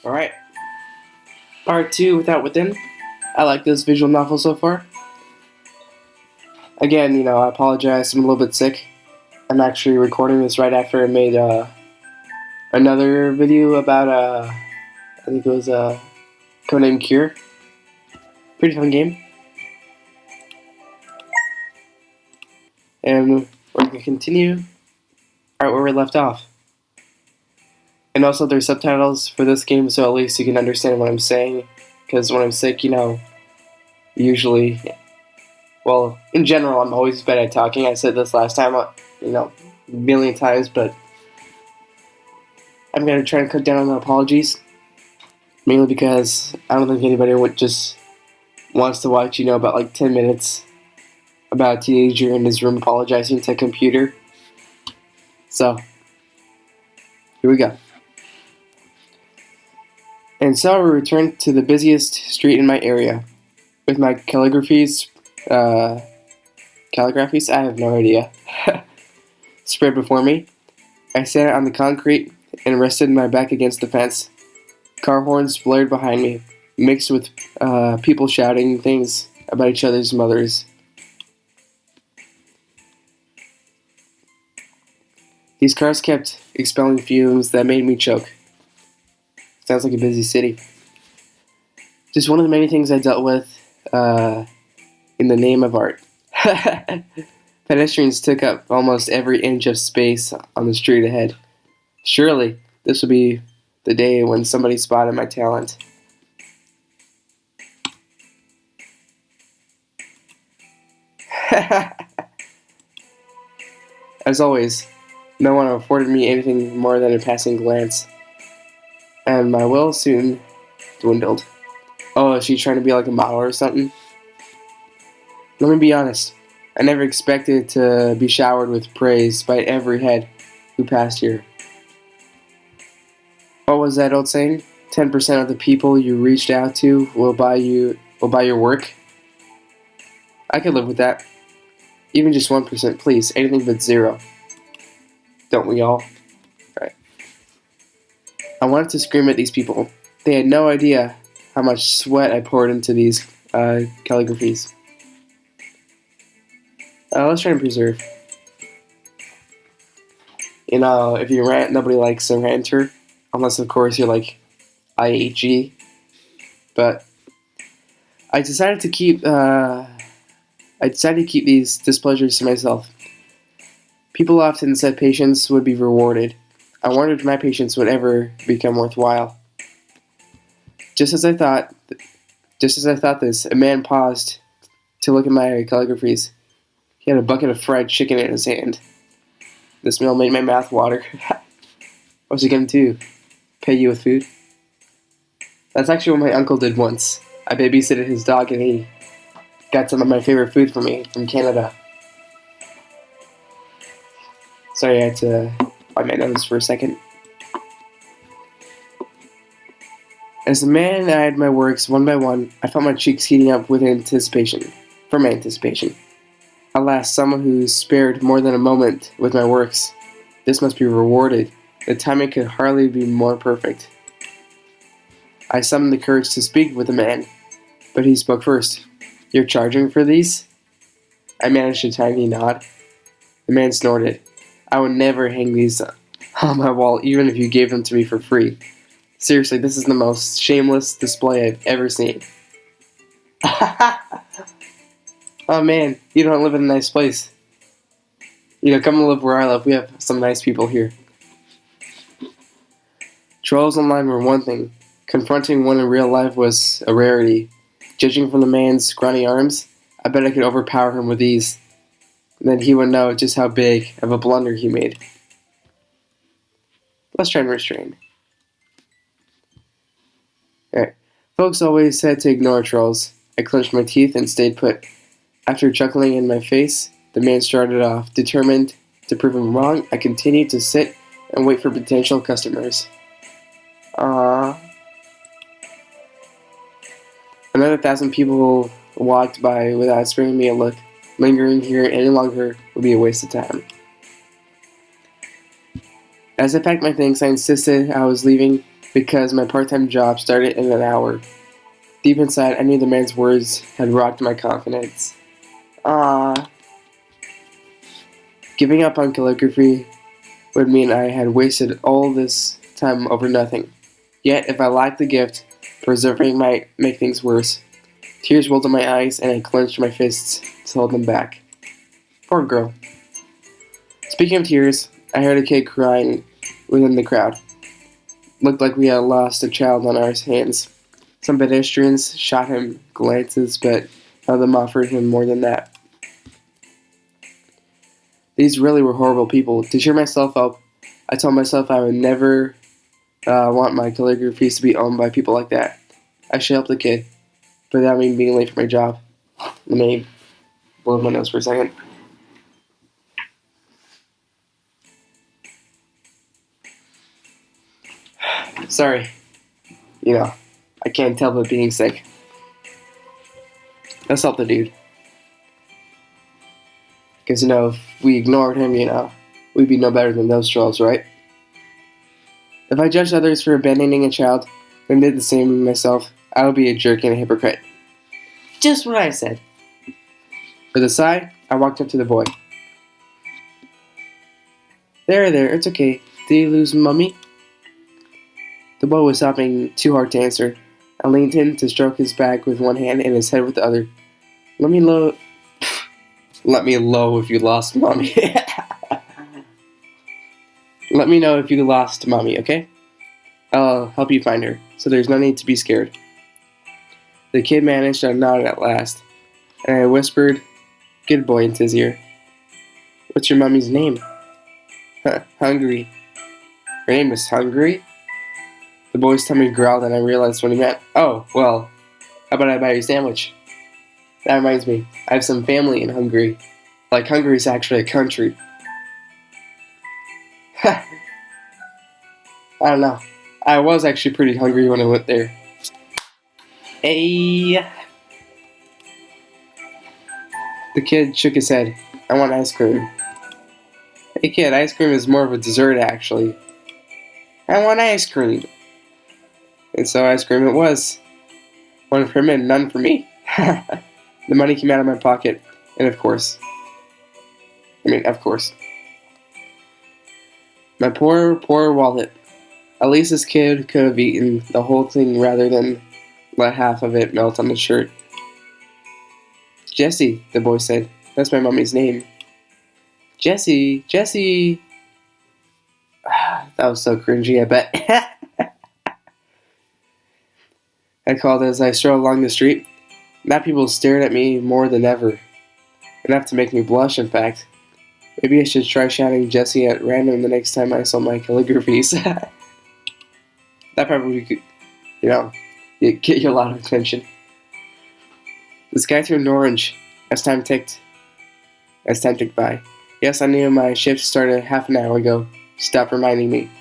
Alright, part 2, Without Within. I like this visual novel so far. Again, I apologize, I'm a little bit sick. I'm actually recording this right after I made another video about, I think it was Codename Cure. Pretty fun game. And we're going to continue right where we left off. And also there's subtitles for this game, so at least you can understand what I'm saying. Because when I'm sick, usually, well, in general, I'm always bad at talking. I said this last time, a million times, but I'm going to try and cut down on the apologies. Mainly because I don't think anybody just wants to watch, about like 10 minutes about a teenager in his room apologizing to a computer. So, here we go. And so we return to the busiest street in my area. With my calligraphies, I have no idea, spread before me. I sat on the concrete and rested my back against the fence. Car horns blared behind me, mixed with people shouting things about each other's mothers. These cars kept expelling fumes that made me choke. Sounds like a busy city. Just one of the many things I dealt with in the name of art. Pedestrians took up almost every inch of space on the street ahead. Surely, this would be the day when somebody spotted my talent. As always, no one afforded me anything more than a passing glance, and my will soon dwindled. Oh, is she trying to be like a model or something? Let me be honest. I never expected to be showered with praise by every head who passed here. What was that old saying? 10% of the people you reached out to will buy your work. I could live with that. Even just 1%, please. Anything but 0. Don't we all? Right. I wanted to scream at these people. They had no idea how much sweat I poured into these calligraphies. Let's try and preserve. If you rant, nobody likes a ranter. Unless, of course, you're like IHG. But I decided to keep these displeasures to myself. People often said patience would be rewarded. I wondered if my patience would ever become worthwhile. Just as I thought this, a man paused to look at my calligraphies. He had a bucket of fried chicken in his hand. The smell made my mouth water. What was he going to do? Pay you with food? That's actually what my uncle did once. I babysitted his dog and he got some of my favorite food for me from Canada. Sorry, I had to wipe my nose for a second. As the man eyed my works one by one, I felt my cheeks heating up with anticipation. For my anticipation. Alas, someone who spared more than a moment with my works. This must be rewarded. The timing could hardly be more perfect. I summoned the courage to speak with the man, but he spoke first. You're charging for these? I managed a tiny nod. The man snorted. I would never hang these on my wall, even if you gave them to me for free. Seriously, this is the most shameless display I've ever seen. Oh man, you don't live in a nice place. Come and live where I live. We have some nice people here. Trolls online were one thing. Confronting one in real life was a rarity. Judging from the man's scrawny arms, I bet I could overpower him with ease. Then he would know just how big of a blunder he made. Let's try and restrain. Alright. Folks always said to ignore trolls. I clenched my teeth and stayed put. After chuckling in my face, the man started off. Determined to prove him wrong, I continued to sit and wait for potential customers. Another 1,000 people walked by without sparing me a look. Lingering here any longer would be a waste of time. As I packed my things, I insisted I was leaving because my part-time job started in an hour. Deep inside, I knew the man's words had rocked my confidence. Ah, giving up on calligraphy would mean I had wasted all this time over nothing. Yet, if I lacked the gift, preserving might make things worse. Tears welled in my eyes, and I clenched my fists to hold them back. Poor girl. Speaking of tears, I heard a kid crying within the crowd. Looked like we had lost a child on our hands. Some pedestrians shot him glances, but none of them offered him more than that. These really were horrible people. To cheer myself up, I told myself I would never want my calligraphies to be owned by people like that. I should help the kid, but that means being late for my job. Let me blow my nose for a second. Sorry. I can't tell but being sick. Let's help the dude. Because, if we ignored him, we'd be no better than those trolls, right? If I judged others for abandoning a child, and did the same myself, I would be a jerk and a hypocrite. Just what I said. With a sigh, I walked up to the boy. There, it's okay. Did you lose Mummy? The boy was sobbing too hard to answer. I leaned in to stroke his back with one hand and his head with the other. Let me know if you lost Mommy. Let me know if you lost Mommy, okay? I'll help you find her, so there's no need to be scared. The kid managed to nod at last, and I whispered, "Good boy," into his ear. What's your Mummy's name? Hungry. Her name is Hungry? The boy's tummy growled, and I realized what he meant. Oh, well, how about I buy you a sandwich? That reminds me, I have some family in Hungary. Like, Hungary is actually a country. I don't know. I was actually pretty hungry when I went there. Hey. The kid shook his head. I want ice cream. Hey kid, ice cream is more of a dessert, actually. I want ice cream. And so ice cream it was. One for him and none for me. The money came out of my pocket, and of course. My poor wallet. At least this kid could have eaten the whole thing rather than let half of it melt on his shirt. Jessie, the boy said. That's my Mummy's name. Jessie. That was so cringy, I bet. I called as I strolled along the street. Now people stared at me more than ever. Enough to make me blush, in fact. Maybe I should try shouting Jessie at random the next time I saw my calligraphies. That probably could, get you a lot of attention. The sky turned orange as time ticked by. Yes, I knew my shift started half an hour ago. Stop reminding me.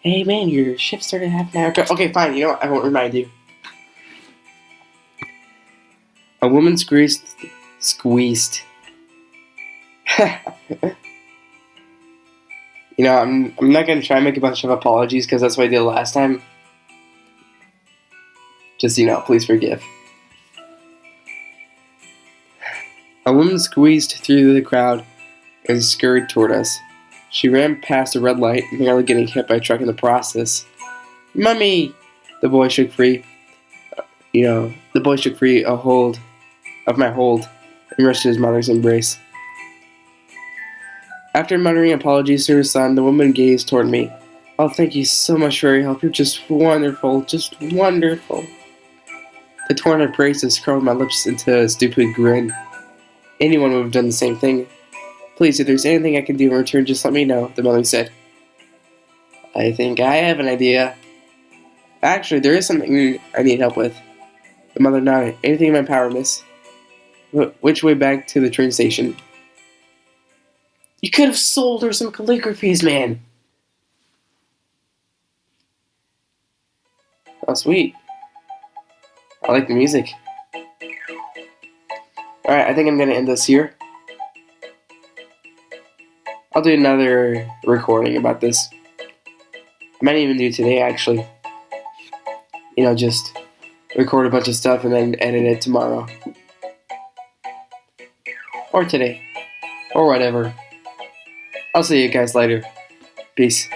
Hey man, your shift started half an hour ago. Okay, fine, you know what? I won't remind you. A woman squeezed. I'm not gonna try and make a bunch of apologies because that's what I did last time. Just, please forgive. A woman squeezed through the crowd and scurried toward us. She ran past a red light, nearly getting hit by a truck in the process. Mummy! The boy shook free. A hold of my hold and rushed to his mother's embrace. After muttering apologies to her son, the woman gazed toward me. Oh, thank you so much for your help. You're just wonderful. Just wonderful. The torrent of praises curled my lips into a stupid grin. Anyone would have done the same thing. Please, if there's anything I can do in return, just let me know, the mother said. I think I have an idea. Actually, there is something I need help with. The mother nodded. Anything in my power, miss? Which way back to the train station? You could have sold her some calligraphies, man. Oh, sweet. I like the music. Alright, I think I'm going to end this here. I'll do another recording about this. I might even do today, actually. Just record a bunch of stuff and then edit it tomorrow. Or today. Or whatever. I'll see you guys later. Peace.